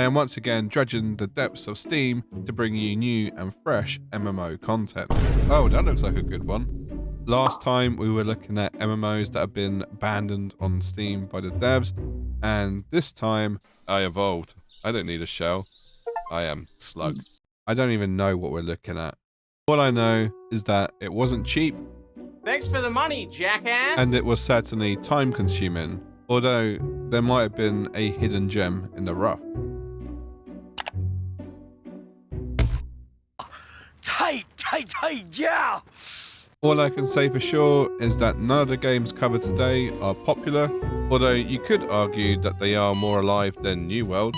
I am once again dredging the depths of Steam to bring you new and fresh MMO content. Oh, that looks like a good one. Last time we were looking at MMOs that have been abandoned on Steam by the devs, and this time I evolved. I don't need a shell. I am Slug. I don't even know what we're looking at. All I know is that it wasn't cheap. Thanks for the money, jackass! And it was certainly time consuming, although there might have been a hidden gem in the rough. Tight, yeah! All I can say for sure is that none of the games covered today are popular, although you could argue that they are more alive than New World.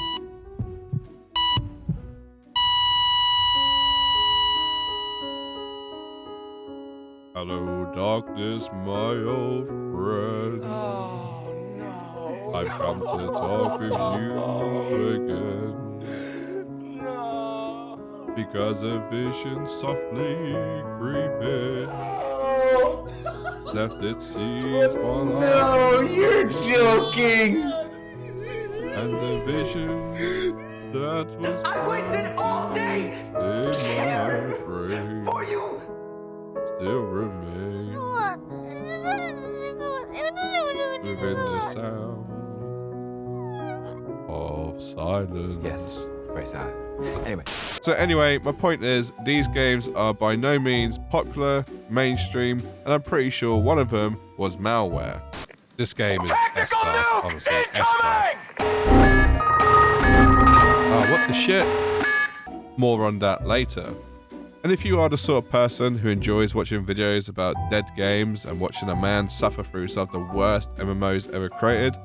Hello, darkness, my old friend. Oh, no. I've come to talk with you again. No. Because a vision softly creeping left its seeds while No, you're joking! And the vision that was I wasted all day in my brain for you! still remains within the sound of silence. Yes, very sad. Anyway, my point is, these games are by no means popular, mainstream, and I'm pretty sure one of them was malware. This game is S-Class, honestly, S-Class. Oh, what the shit? More on that later. And if you are the sort of person who enjoys watching videos about dead games and watching a man suffer through some of the worst MMOs ever created,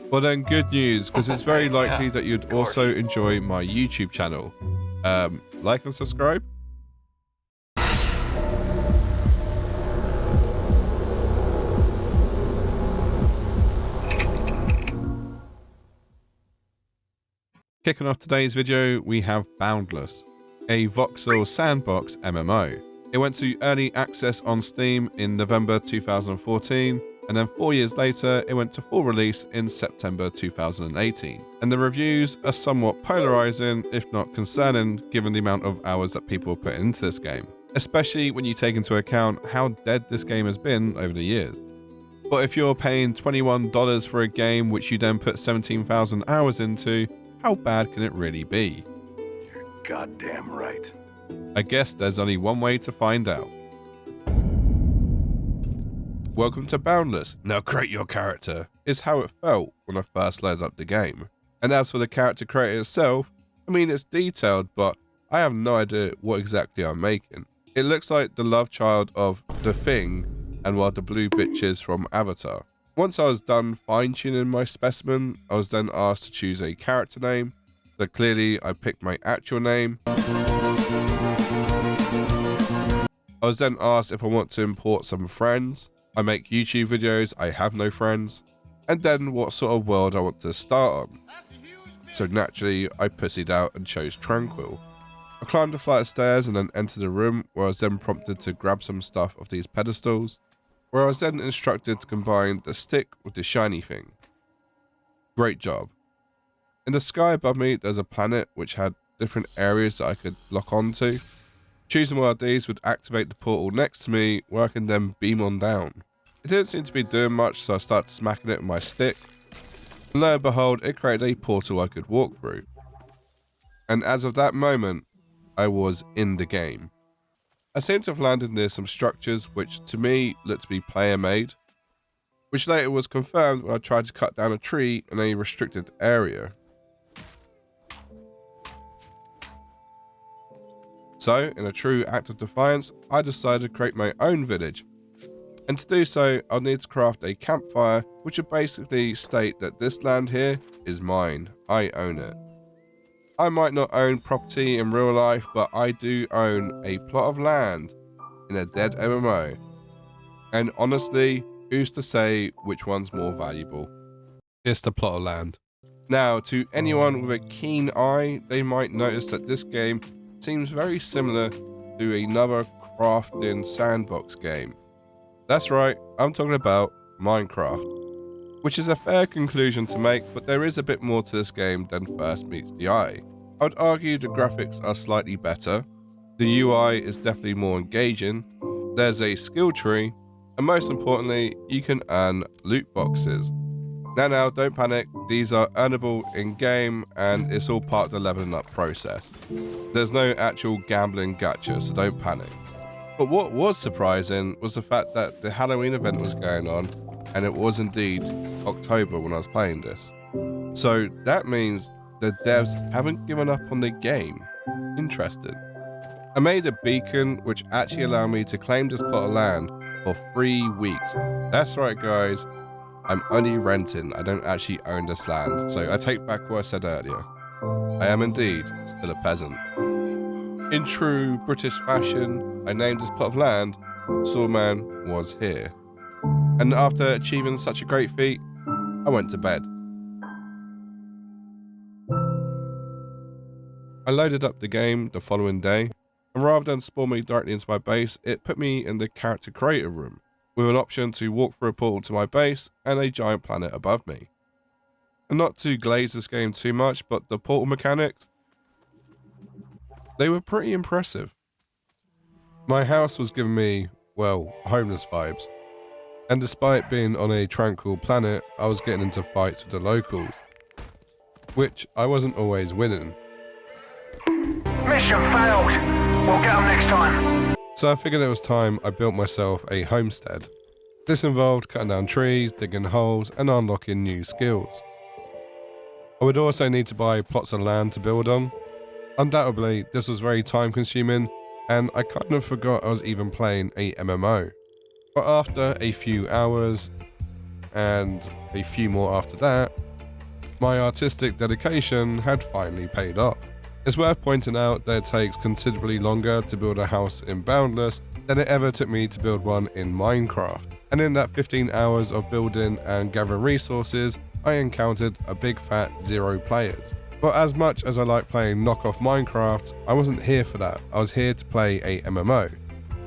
well then good news, because it's very likely that you'd also enjoy my YouTube channel. Like and subscribe. Kicking off today's video, we have Boundless, a voxel sandbox MMO. It went to early access on Steam in November 2014, and then 4 years later, it went to full release in September 2018. And the reviews are somewhat polarizing, if not concerning, given the amount of hours that people put into this game, especially when you take into account how dead this game has been over the years. But if you're paying $21 for a game which you then put 17,000 hours into, how bad can it really be? You're goddamn right. I guess there's only one way to find out. Welcome to Boundless, now create your character, is how it felt when I first loaded up the game. And as for the character creator itself, I mean it's detailed, but I have no idea what exactly I'm making. It looks like the love child of The Thing and one of the blue bitches from Avatar. Once I was done fine-tuning my specimen, I was then asked to choose a character name. So clearly I picked my actual name. I was then asked if I want to import some friends. I make YouTube videos, I have no friends. And then what sort of world I want to start on. So naturally, I pussied out and chose Tranquil. I climbed a flight of stairs and then entered a room where I was then prompted to grab some stuff off these pedestals, where I was then instructed to combine the stick with the shiny thing. Great job. In the sky above me, there's a planet which had different areas that I could lock onto. Choosing one of these would activate the portal next to me, where I can then beam on down. It didn't seem to be doing much, so I started smacking it with my stick. And lo and behold, it created a portal I could walk through. And as of that moment, I was in the game. I seem to have landed near some structures which to me looked to be player made, which later was confirmed when I tried to cut down a tree in a restricted area. So, in a true act of defiance, I decided to create my own village. And to do so, I'll need to craft a campfire, which would basically state that this land here is mine. I own it. I might not own property in real life, but I do own a plot of land in a dead MMO. And honestly, who's to say which one's more valuable? It's the plot of land. Now, to anyone with a keen eye, they might notice that this game seems very similar to another crafting sandbox game. That's right, I'm talking about Minecraft. which is a fair conclusion to make, but there is a bit more to this game than first meets the eye. I would argue the graphics are slightly better, the UI is definitely more engaging, there's a skill tree, and most importantly, you can earn loot boxes. Now, don't panic, these are earnable in-game and it's all part of the leveling up process. There's no actual gambling gacha, so don't panic. But what was surprising was the fact that the Halloween event was going on, and it was indeed October when I was playing this. So that means the devs haven't given up on the game. Interesting. I made a beacon which actually allowed me to claim this plot of land for 3 weeks. That's right guys, I'm only renting, I don't actually own this land, so I take back what I said earlier. I am indeed still a peasant. In true British fashion, I named this plot of land, Sawman was here. And after achieving such a great feat, I went to bed. I loaded up the game the following day, and rather than spawn me directly into my base, it put me in the character creator room, with an option to walk through a portal to my base and a giant planet above me. And not to glaze this game too much, but the portal mechanics, they were pretty impressive. My house was giving me, well, homeless vibes. And despite being on a tranquil planet, I was getting into fights with the locals, which I wasn't always winning. Mission failed. We'll get them next time. So I figured it was time I built myself a homestead. This involved cutting down trees, digging holes, and unlocking new skills. I would also need to buy plots of land to build on. Undoubtedly, this was very time consuming, and I kind of forgot I was even playing a MMO. But after a few hours, and a few more after that, my artistic dedication had finally paid off. It's worth pointing out that it takes considerably longer to build a house in Boundless than it ever took me to build one in Minecraft. And in that 15 hours of building and gathering resources, I encountered a big fat 0 players. But as much as I like playing knockoff Minecraft, I wasn't here for that. I was here to play a MMO.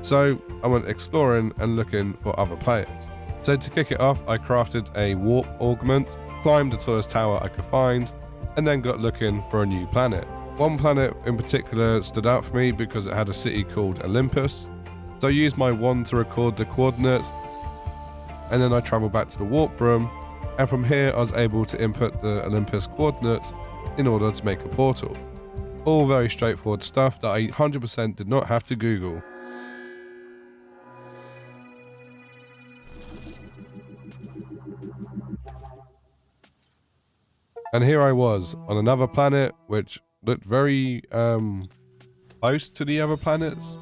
So I went exploring and looking for other players. So to kick it off, I crafted a warp augment, climbed the tallest tower I could find, and then got looking for a new planet. One planet in particular stood out for me because it had a city called Olympus. So I used my wand to record the coordinates, and then I travelled back to the warp room, and from here I was able to input the Olympus coordinates in order to make a portal. All very straightforward stuff that I 100% did not have to Google. And here I was on another planet which looked very close to the other planets.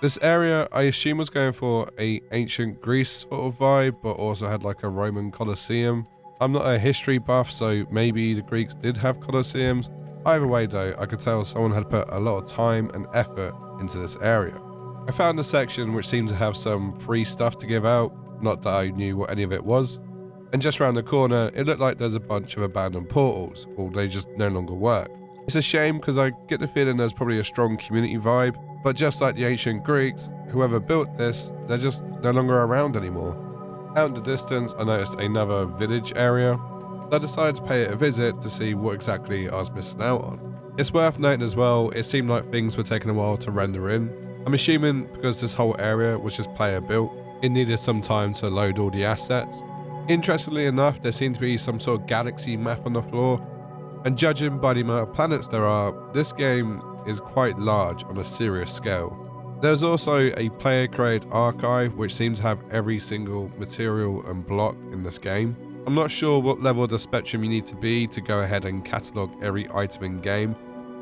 This area I assume was going for a ancient Greece sort of vibe, but also had like a Roman Colosseum. I'm not a history buff, so maybe the Greeks did have Colosseums. Either way though, I could tell someone had put a lot of time and effort into this area. I found a section which seemed to have some free stuff to give out, not that I knew what any of it was. And just around the corner, it looked like there's a bunch of abandoned portals, or they just no longer work. It's a shame because I get the feeling there's probably a strong community vibe, but just like the ancient Greeks, whoever built this, they're just no longer around anymore. Out in the distance, I noticed another village area, so I decided to pay it a visit to see what exactly I was missing out on. It's worth noting as well, it seemed like things were taking a while to render in. I'm assuming because this whole area was just player built, it needed some time to load all the assets. Interestingly enough, there seemed to be some sort of galaxy map on the floor, and judging by the amount of planets there are, this game is quite large on a serious scale. There's also a player created archive which seems to have every single material and block in this game. I'm not sure what level of the spectrum you need to be to go ahead and catalogue every item in game,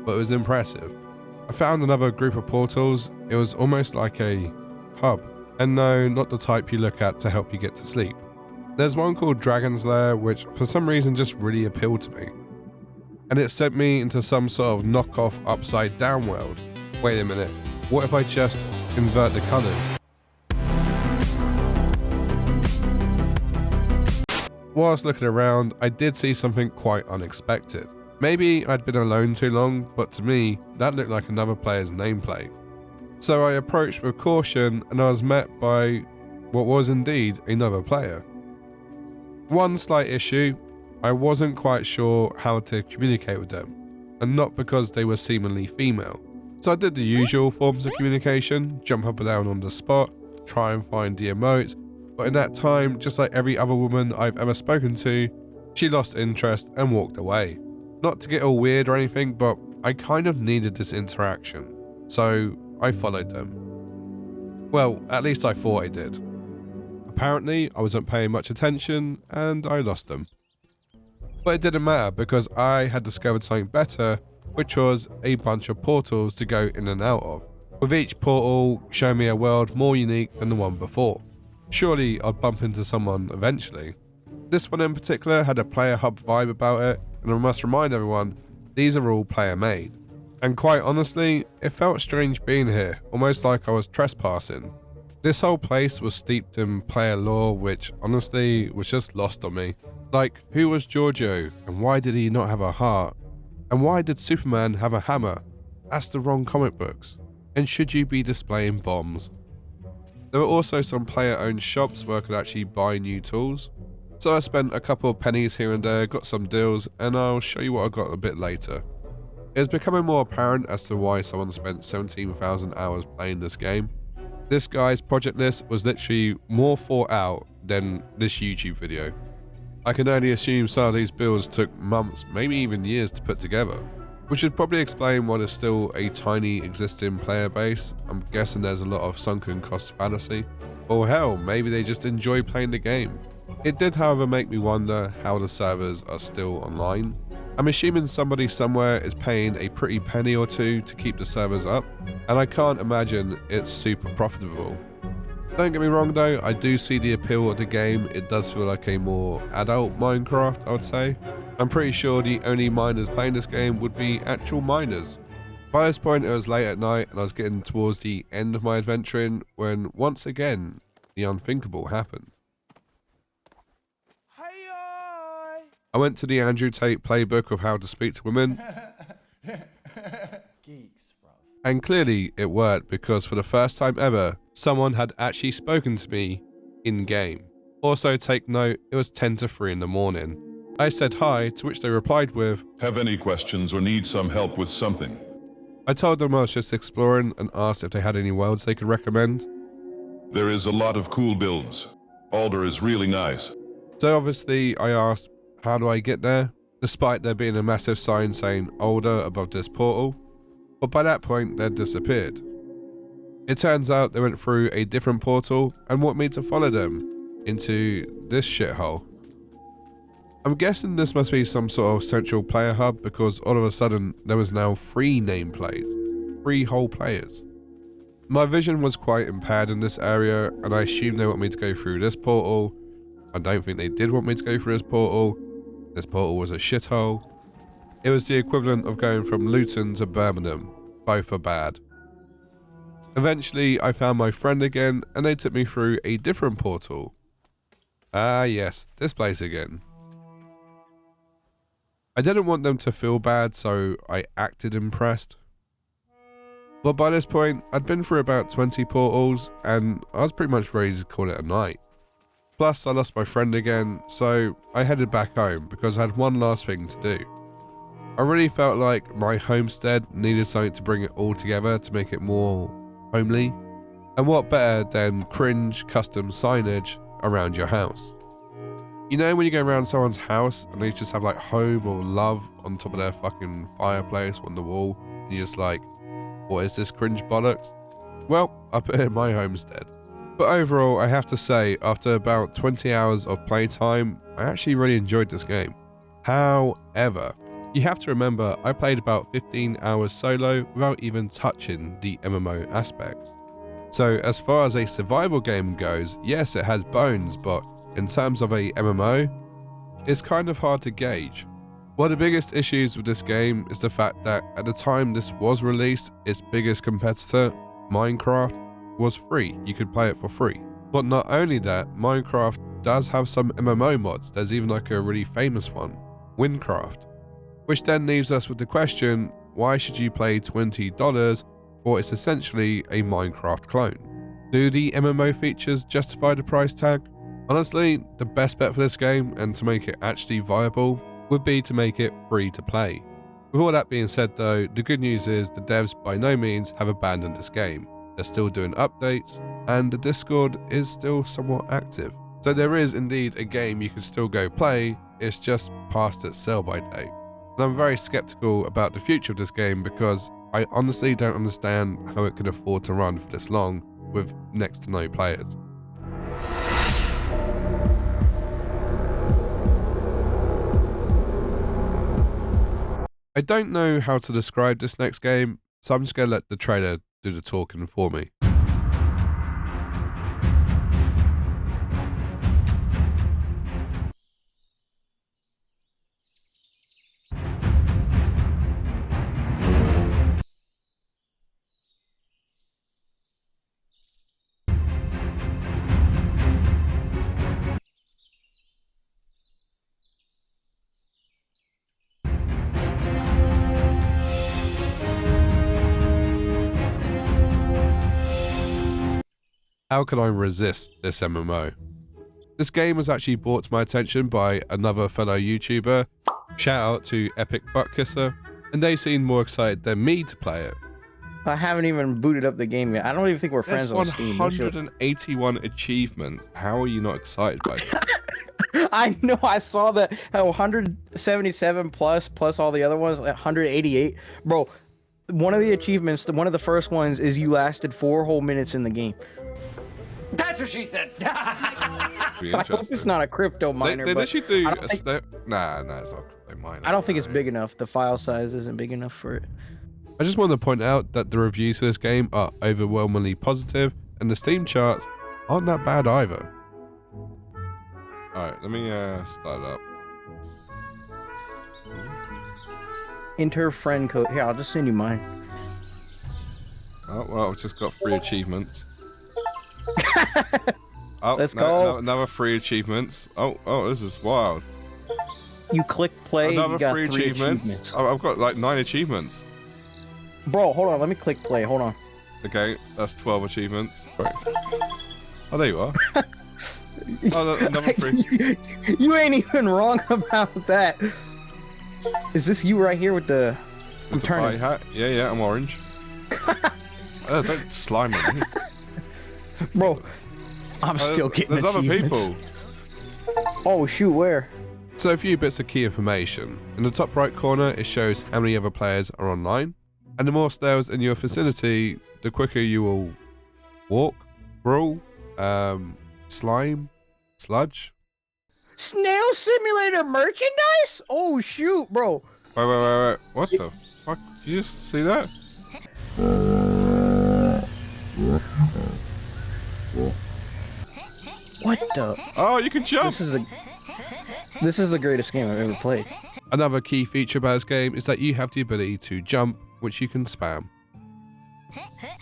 but it was impressive. I found another group of portals. It was almost like a hub, and no, not the type you look at to help you get to sleep. There's one called Dragon's Lair, which for some reason just really appealed to me. And it sent me into some sort of knockoff upside down world. Wait a minute, what if I just invert the colours? Whilst looking around, I did see something quite unexpected. Maybe I'd been alone too long, but to me, that looked like another player's nameplate. So I approached with caution and I was met by what was indeed another player. One slight issue, I wasn't quite sure how to communicate with them, and not because they were seemingly female. So I did the usual forms of communication, jump up and down on the spot, try and find the emotes, but in that time, just like every other woman I've ever spoken to, she lost interest and walked away. Not to get all weird or anything, but I kind of needed this interaction, so I followed them. Well, at least I thought I did. Apparently, I wasn't paying much attention and I lost them. But it didn't matter because I had discovered something better, which was a bunch of portals to go in and out of, with each portal showing me a world more unique than the one before. Surely I'd bump into someone eventually. This one in particular had a player hub vibe about it, and I must remind everyone, these are all player made. And quite honestly, it felt strange being here, almost like I was trespassing. This whole place was steeped in player lore, which honestly was just lost on me. Like, who was Giorgio, and why did he not have a heart? And why did Superman have a hammer? That's the wrong comic books. And should you be displaying bombs? There were also some player-owned shops where I could actually buy new tools. So I spent a couple of pennies here and there, got some deals, and I'll show you what I got a bit later. It was becoming more apparent as to why someone spent 17,000 hours playing this game. This guy's project list was literally more thought out than this YouTube video. I can only assume some of these builds took months, maybe even years to put together, which would probably explain why there's still a tiny existing player base. I'm guessing there's a lot of sunken cost fallacy. Or hell, maybe they just enjoy playing the game. It did, however, make me wonder how the servers are still online. I'm assuming somebody somewhere is paying a pretty penny or two to keep the servers up, and I can't imagine it's super profitable. Don't get me wrong though, I do see the appeal of the game. It does feel like a more adult Minecraft, I would say. I'm pretty sure the only miners playing this game would be actual miners. By this point it was late at night and I was getting towards the end of my adventuring when once again the unthinkable happened. I went to the Andrew Tate playbook of how to speak to women. Geeks, bro. And clearly it worked because for the first time ever, someone had actually spoken to me in-game. Also take note, it was 10 to 3 in the morning. I said hi, to which they replied with, "Have any questions or need some help with something?" I told them I was just exploring and asked if they had any worlds they could recommend. There is a lot of cool builds. Alder is really nice. So obviously I asked, how do I get there? Despite there being a massive sign saying Alder above this portal. But by that point, they'd disappeared. It turns out they went through a different portal and wanted me to follow them into this shithole. I'm guessing this must be some sort of central player hub because all of a sudden there was now 3 nameplates, 3 whole players. My vision was quite impaired in this area and I assumed they want me to go through this portal. I don't think they did want me to go through this portal. This portal was a shithole. It was the equivalent of going from Luton to Birmingham. Both are bad. Eventually, I found my friend again and they took me through a different portal. Ah yes, this place again. I didn't want them to feel bad, so I acted impressed. But by this point, I'd been through about 20 portals and I was pretty much ready to call it a night. Plus, I lost my friend again, so I headed back home because I had one last thing to do. I really felt like my homestead needed something to bring it all together to make it more homely. And what better than cringe custom signage around your house? You know when you go around someone's house and they just have like home or love on top of their fucking fireplace on the wall, and you're just like, what is this cringe bollocks? Well, I put it in my homestead. But overall, I have to say, after about 20 hours of playtime, I actually really enjoyed this game. However, you have to remember, I played about 15 hours solo without even touching the MMO aspect. So as far as a survival game goes, yes, it has bones, but in terms of a MMO, it's kind of hard to gauge. One of the biggest issues with this game is the fact that at the time this was released, its biggest competitor, Minecraft, was free. You could play it for free. But not only that, Minecraft does have some MMO mods. There's even like a really famous one, Windcraft. Which then leaves us with the question, why should you pay $20 for it's essentially a Minecraft clone? Do the MMO features justify the price tag? Honestly, the best bet for this game, and to make it actually viable, would be to make it free to play. With all that being said though, the good news is the devs by no means have abandoned this game. They're still doing updates, and the Discord is still somewhat active. So there is indeed a game you can still go play, it's just past its sell by date. And I'm very skeptical about the future of this game because I honestly don't understand how it could afford to run for this long with next to no players. I don't know how to describe this next game, so I'm just going to let the trailer do the talking for me. How can I resist this MMO? This game was actually brought to my attention by another fellow YouTuber, shout out to Epic Buttkr, and they seemed more excited than me to play it. I haven't even booted up the game yet. I don't even think we're friends on There's Steam. 181 achievements. How are you not excited by that? I know, I saw that 177 plus all the other ones, 188. Bro, one of the achievements, one of the first ones is you lasted 4 whole minutes in the game. That's what she said. I hope it's not a crypto miner. They but literally do I don't think, Nah, it's not crypto miner. I don't think it's big enough. The file size isn't big enough for it. I just want to point out that the reviews for this game are overwhelmingly positive, and the Steam charts aren't that bad either. Alright, let me start it up. Enter friend code. Here, I'll just send you mine. Oh, well, I've just got 3 achievements. Oh, Let's go. Another 3 achievements. Oh, this is wild. You click play, Another you got 3 3 achievements. Oh, I've got like 9 achievements. Bro, hold on, let me click play, hold on. Okay, that's 12 achievements. Right. Oh, there you are. Oh, another 3. You ain't even wrong about that. Is this you right here with the... With the pie hat? Yeah, I'm orange. Don't slime me. Bro, I'm still getting There's other achievements. people. Oh shoot, where? So a few bits of key information. In the top right corner, it shows how many other players are online. And the more snails in your vicinity, the quicker you will walk, brawl, slime, sludge. Snail Simulator merchandise? Oh shoot, bro. Wait. What the fuck? Did you just see that? What the? Oh, you can jump! This is the greatest game I've ever played. Another key feature about this game is that you have the ability to jump, which you can spam.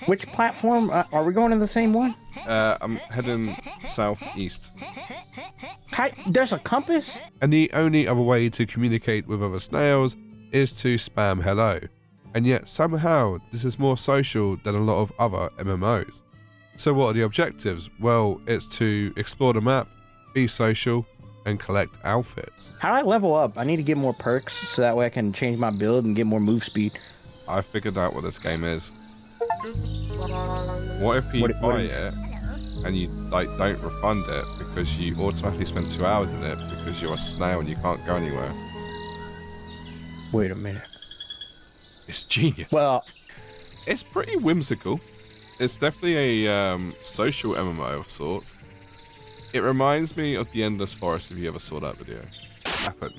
Which platform? Are we going to the same one? I'm heading southeast. There's a compass? And the only other way to communicate with other snails is to spam hello. And yet somehow this is more social than a lot of other MMOs. So what are the objectives? Well, it's to explore the map, be social, and collect outfits. How do I level up? I need to get more perks so that way I can change my build and get more move speed. I figured out what this game is. What if you buy it and you don't refund it because you automatically spend 2 hours in it because you're a snail and you can't go anywhere? Wait a minute. It's genius. Well, it's pretty whimsical. It's definitely a social MMO of sorts. It reminds me of the Endless Forest, if you ever saw that video. Happen.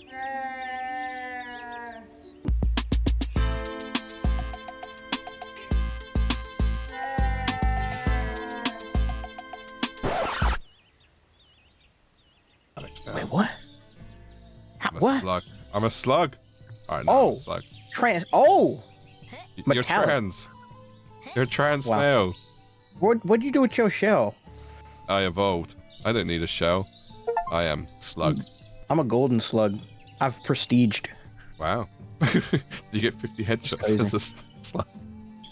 wait, what? I'm a What? slug. I'm a slug. Alright, no, I'm a slug. You're You're trans. You're a trans Wow. snail. What'd you do with your shell? I evolved. I don't need a shell. I am slug. I'm a golden slug. I've prestiged. Wow. You get 50 headshots crazy. as a slug.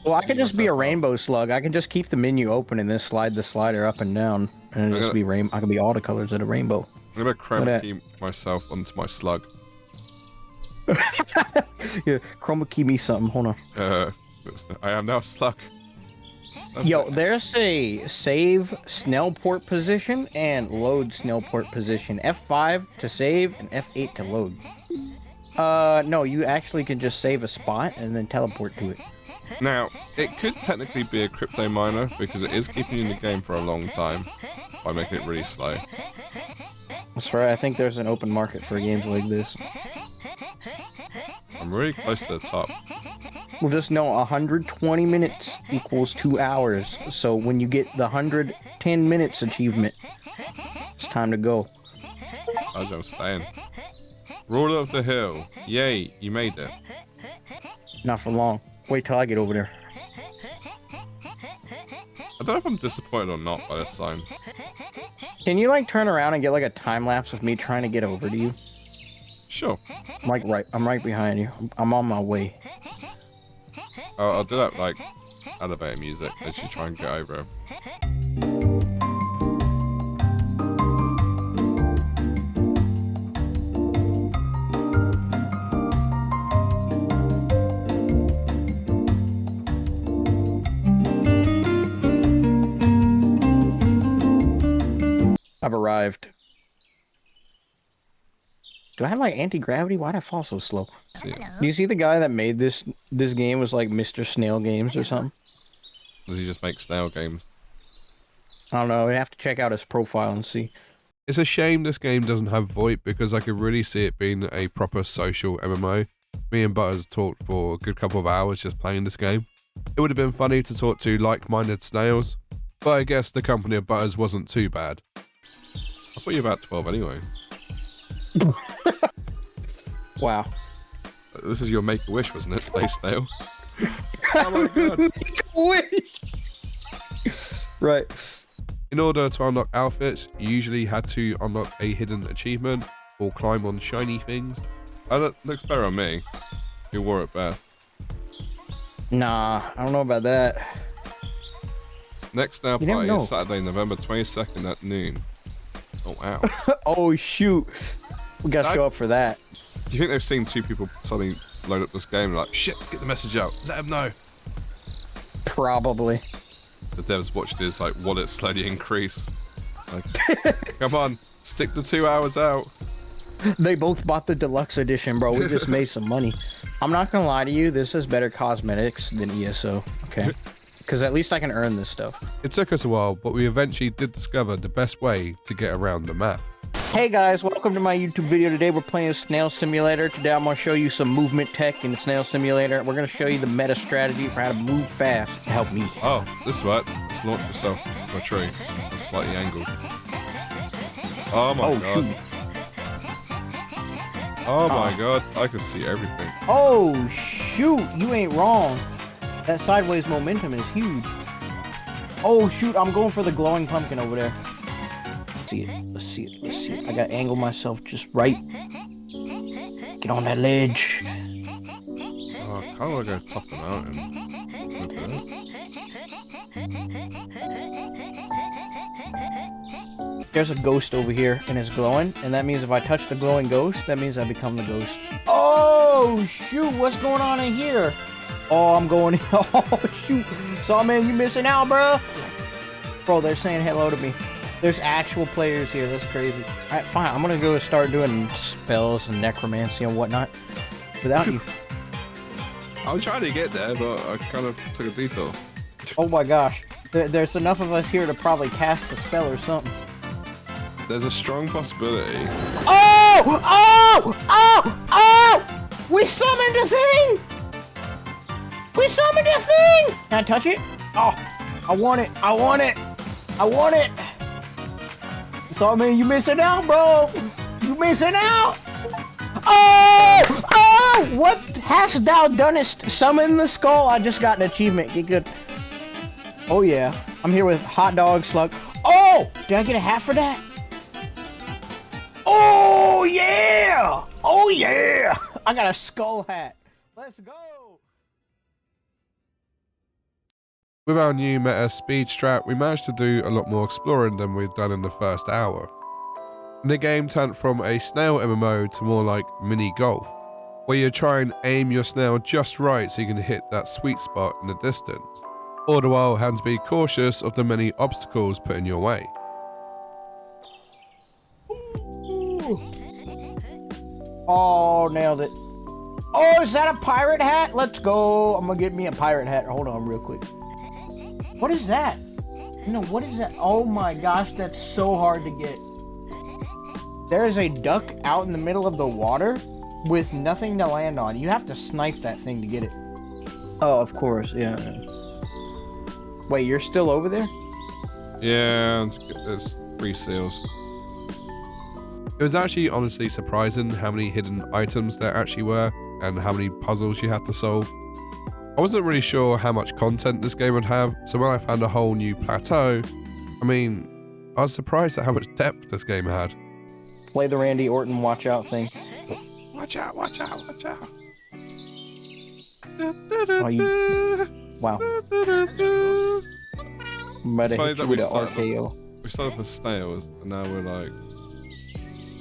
Well, I can just be a rainbow slug. I can just keep the menu open and then slide the slider up and down and it'll just be I can be all the colors of the rainbow. I'm gonna chroma key myself onto my slug. Yeah, chroma key me something. Hold on. I am now slug. Yo, there's a save snail port position and load snail port position. F5 to save and F8 to load. No, you actually can just save a spot and then teleport to it. Now, it could technically be a crypto miner because it is keeping you in the game for a long time by making it really slow. That's right, I think there's an open market for games like this. I'm really close to the top. Well, just know 120 minutes equals 2 hours. So when you get the 110 minutes achievement, it's time to go. I'm staying. Ruler of the hill. Yay, you made it. Not for long. Wait till I get over there. I don't know if I'm disappointed or not by this sign. Can you like turn around and get like a time lapse of me trying to get over to you? Sure. I'm right behind you. I'm on my way. I'll do that like elevator music as you try and get over. I've arrived. Do I have like anti-gravity? Why'd I fall so slow? Do you see the guy that made this game was like Mr. Snail Games or something? Does he just make snail games? I don't know. We have to check out his profile and see. It's a shame this game doesn't have VoIP because I could really see it being a proper social MMO. Me and Butters talked for a good couple of hours just playing this game. It would have been funny to talk to like-minded snails, but I guess the company of Butters wasn't too bad. I thought you were about 12 anyway. Wow. This is your make-a-wish, wasn't it, Play Snail? Oh my god. Wish. Right. In order to unlock outfits, you usually had to unlock a hidden achievement or climb on shiny things. Oh, that looks better on me. You wore it best. Nah, I don't know about that. Next Snail You never Party know. is Saturday, November 22nd at noon. Oh wow. Oh shoot. We gotta show up for that. Do you think they've seen two people suddenly load up this game and like, shit, get the message out, let them know? Probably. The devs watched his like wallet slowly increase. Like, come on, stick the 2 hours out. They both bought the deluxe edition, bro. We just made some money. I'm not gonna lie to you, this has better cosmetics than ESO, okay? Because at least I can earn this stuff. It took us a while, but we eventually did discover the best way to get around the map. Hey guys, welcome to my YouTube video. Today we're playing Snail Simulator. Today I'm going to show you some movement tech in Snail Simulator. We're going to show you the meta strategy for how to move fast to help me. Oh, this way. Just launch yourself from a tree. It's slightly angled. Oh my god. Shoot. Oh my god, I can see everything. Oh shoot, you ain't wrong. That sideways momentum is huge. Oh shoot, I'm going for the glowing pumpkin over there. Let's see it. I gotta angle myself just right. Get on that ledge. Oh, I kinda wanna go top of the mountain. Look at that. There's a ghost over here and it's glowing, and that means if I touch the glowing ghost, that means I become the ghost. Oh shoot, what's going on in here? Oh, I'm going in. Oh shoot. Sawman, you missing out, bro? Bro, they're saying hello to me. There's actual players here. That's crazy. Alright, fine. I'm gonna go start doing spells and necromancy and whatnot without you. I'm trying to get there, but I kind of took a detour. Oh my gosh. There's enough of us here to probably cast a spell or something. There's a strong possibility. Oh! Oh! Oh! Oh! We summoned a thing! We summoned a thing! Can I touch it? Oh! I want it! I want it! I want it! So, I mean, you missing out, bro. You missing out. Oh! Oh! What hast thou done'st? Summon the skull. I just got an achievement. Get good. Oh, yeah. I'm here with hot dog slug. Oh! Did I get a hat for that? Oh, yeah! Oh, yeah! I got a skull hat. Let's go. With our new meta speed strat, we managed to do a lot more exploring than we'd done in the first hour. And the game turned from a snail MMO to more like mini golf, where you try and aim your snail just right so you can hit that sweet spot in the distance, all the while having to be cautious of the many obstacles put in your way. Oh, nailed it. Oh, is that a pirate hat? Let's go. I'm gonna get me a pirate hat. Hold on real quick. What is that? You know, what is that? Oh my gosh, that's so hard to get. There is a duck out in the middle of the water with nothing to land on. You have to snipe that thing to get it. Oh, of course, yeah. Wait, you're still over there? Yeah, there's 3 seals. It was actually honestly surprising how many hidden items there actually were and how many puzzles you had to solve. I wasn't really sure how much content this game would have, so when I found a whole new plateau, I mean, I was surprised at how much depth this game had. Play the Randy Orton watch out thing. Watch out, watch out, watch out. Oh, wow. Might have hit you with an RKO. We started with snails, and now we're like...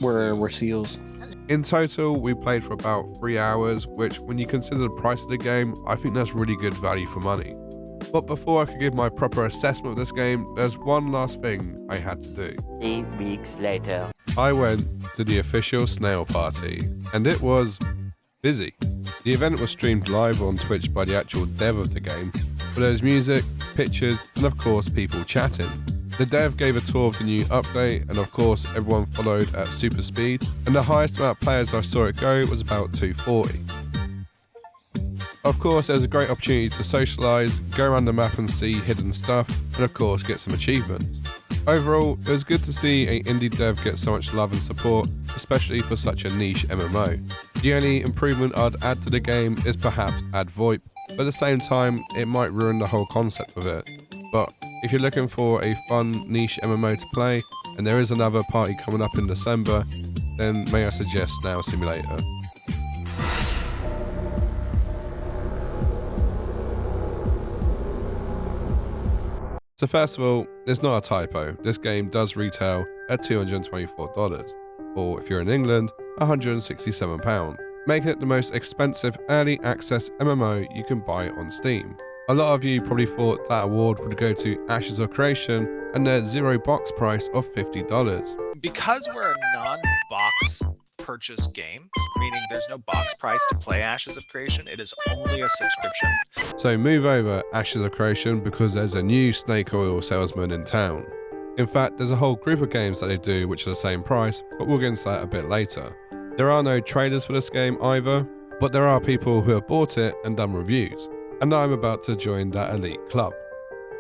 We're seals. In total, we played for about 3 hours, which, when you consider the price of the game, I think that's really good value for money. But before I could give my proper assessment of this game, there's one last thing I had to do. 3 weeks later. I went to the official snail party, and it was busy. The event was streamed live on Twitch by the actual dev of the game, but there was music, pictures, and of course people chatting. The dev gave a tour of the new update, and of course everyone followed at super speed, and the highest amount of players I saw it go was about 240. Of course, there was a great opportunity to socialise, go around the map and see hidden stuff, and of course get some achievements. Overall, it was good to see an indie dev get so much love and support, especially for such a niche MMO. The only improvement I'd add to the game is perhaps add VoIP, but at the same time it might ruin the whole concept of it. But if you're looking for a fun niche MMO to play, and there is another party coming up in December, then may I suggest Snail Simulator. So first of all, there's not a typo. This game does retail at $224, or if you're in England, £167, making it the most expensive early access MMO you can buy on Steam. A lot of you probably thought that award would go to Ashes of Creation and their zero box price of $50. Because we're a non-box purchase game, meaning there's no box price to play Ashes of Creation, it is only a subscription. So move over Ashes of Creation because there's a new snake oil salesman in town. In fact, there's a whole group of games that they do which are the same price, but we'll get into that a bit later. There are no trailers for this game either, but there are people who have bought it and done reviews, and I'm about to join that elite club.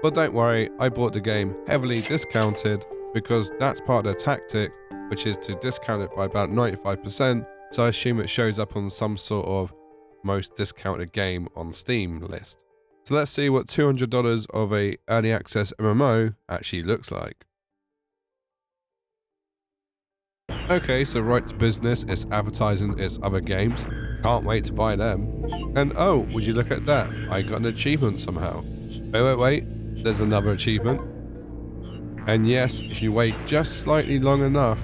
But don't worry, I bought the game heavily discounted because that's part of their tactic, which is to discount it by about 95%, so I assume it shows up on some sort of most discounted game on Steam list. So let's see what $200 of a early access MMO actually looks like. Okay, so right to business, it's advertising its other games. Can't wait to buy them. And oh, would you look at that? I got an achievement somehow. Wait, there's another achievement. And yes, if you wait just slightly long enough,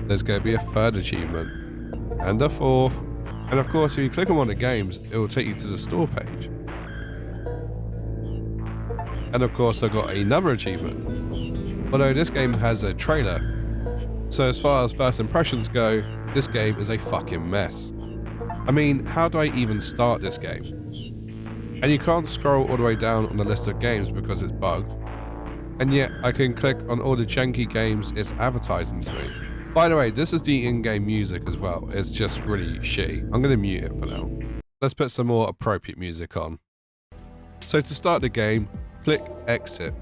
there's going to be a third achievement. And a fourth. And of course, if you click on one of the games, it will take you to the store page. And of course, I got another achievement. Although this game has a trailer. So as far as first impressions go, this game is a fucking mess. I mean, how do I even start this game? And you can't scroll all the way down on the list of games because it's bugged. And yet, I can click on all the janky games it's advertising to me. By the way, this is the in-game music as well. It's just really shitty. I'm going to mute it for now. Let's put some more appropriate music on. So to start the game, click exit.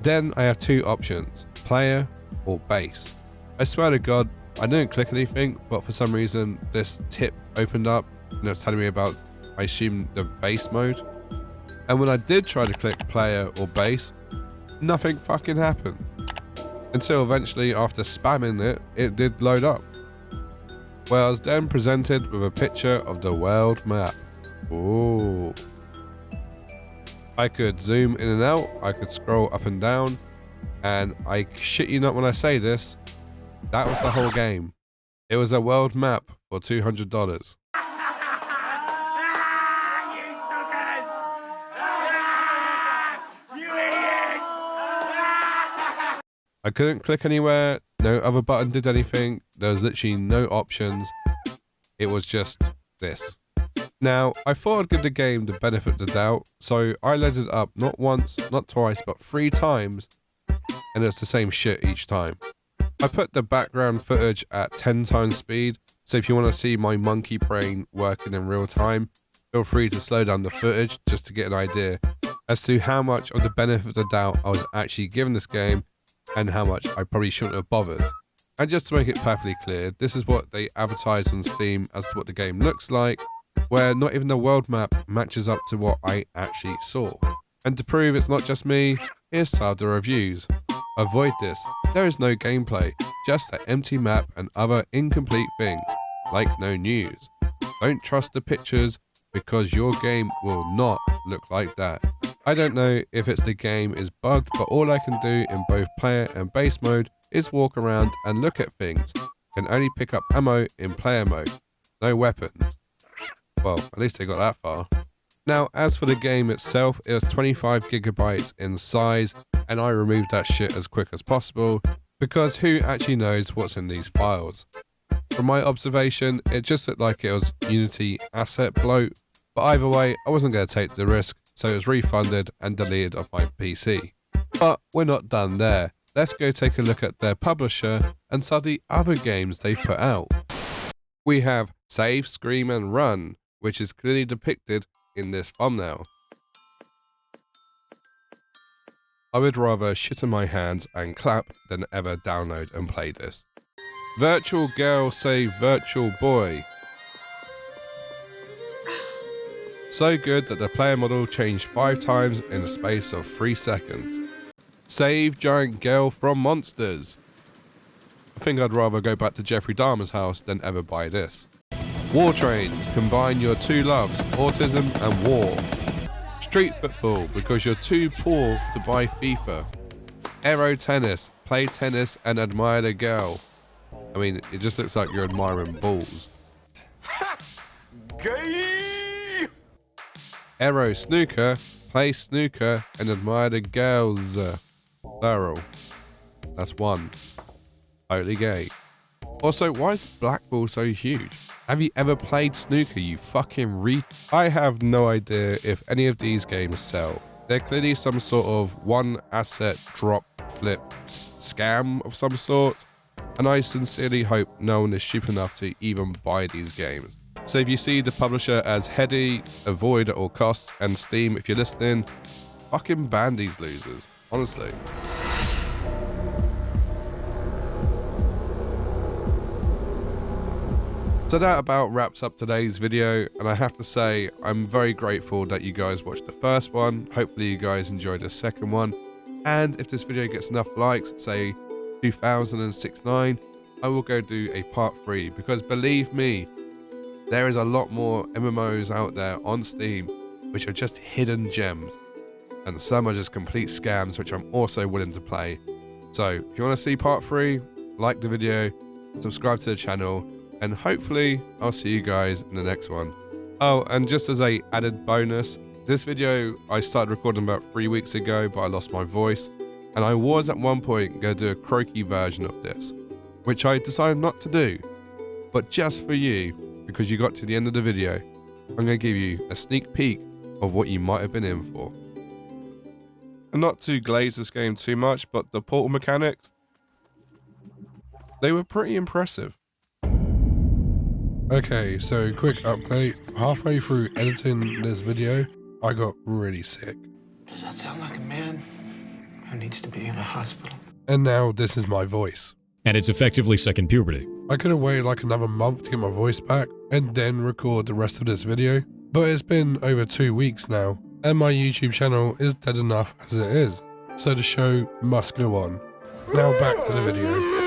Then I have two options, player or base. I swear to God, I didn't click anything, but for some reason this tip opened up and it was telling me about, I assume, the base mode. And when I did try to click player or base, nothing fucking happened. Until eventually, after spamming it, it did load up. Where I was then presented with a picture of the world map. Ooh. I could zoom in and out, I could scroll up and down, and I shit you not when I say this, that was the whole game. It was a world map for $200. I couldn't click anywhere, no other button did anything, there was literally no options, it was just this. Now, I thought I'd give the game the benefit of the doubt, so I loaded it up not once, not twice, but 3 times, and it's the same shit each time. I put the background footage at 10 times speed, so if you want to see my monkey brain working in real time, feel free to slow down the footage just to get an idea as to how much of the benefit of the doubt I was actually giving this game, and how much I probably shouldn't have bothered. And just to make it perfectly clear, this is what they advertise on Steam as to what the game looks like, where not even the world map matches up to what I actually saw. And to prove it's not just me, here's some of the reviews. Avoid this, there is no gameplay, just an empty map and other incomplete things, like no news. Don't trust the pictures, because your game will not look like that. I don't know if it's the game is bugged, but all I can do in both player and base mode is walk around and look at things. Can only pick up ammo in player mode. No weapons. Well, at least I got that far. Now, as for the game itself, it was 25 gigabytes in size, and I removed that shit as quick as possible, because who actually knows what's in these files? From my observation, it just looked like it was Unity asset bloat, but either way, I wasn't going to take the risk, so it was refunded and deleted off my PC. But we're not done there. Let's go take a look at their publisher and some of the other games they've put out. We have Save, Scream and Run, which is clearly depicted in this thumbnail. I would rather shit in my hands and clap than ever download and play this. Virtual Girl Save Virtual Boy. So good that the player model changed 5 times in the space of 3 seconds. Save Giant Girl from Monsters. I think I'd rather go back to Jeffrey Dahmer's house than ever buy this. War Trains, combine your 2 loves, autism and war. Street Football, because you're too poor to buy FIFA. Aero Tennis, play tennis and admire the girl. I mean, it just looks like you're admiring balls. Aero Snooker, play snooker and admire the girls. Plural. That's 1. Totally gay. Also, why is Blackball so huge? Have you ever played snooker, you fucking I have no idea if any of these games sell. They're clearly some sort of one asset drop flip scam of some sort, and I sincerely hope no one is stupid enough to even buy these games. So if you see the publisher as heady, avoid at all costs, and Steam, if you're listening, fucking ban these losers, honestly. So that about wraps up today's video, and I have to say I'm very grateful that you guys watched the first one. Hopefully you guys enjoyed the second one, and if this video gets enough likes, say 2069, I will go do a part 3, because believe me, there is a lot more MMOs out there on Steam which are just hidden gems, and some are just complete scams which I'm also willing to play. So if you want to see part 3, like the video, subscribe to the channel, and hopefully I'll see you guys in the next one. Oh, and just as a added bonus, this video I started recording about 3 weeks ago, but I lost my voice, and I was at one point going to do a croaky version of this, which I decided not to do. But just for you, because you got to the end of the video, I'm going to give you a sneak peek of what you might have been in for. And not to glaze this game too much, but the portal mechanics, they were pretty impressive. Okay, so quick update. Halfway through editing this video, I got really sick. Does that sound like a man who needs to be in a hospital? And now this is my voice. And it's effectively second puberty. I could have waited like another month to get my voice back and then record the rest of this video, but it's been over 2 weeks now, and my YouTube channel is dead enough as it is, so the show must go on. Now back to the video.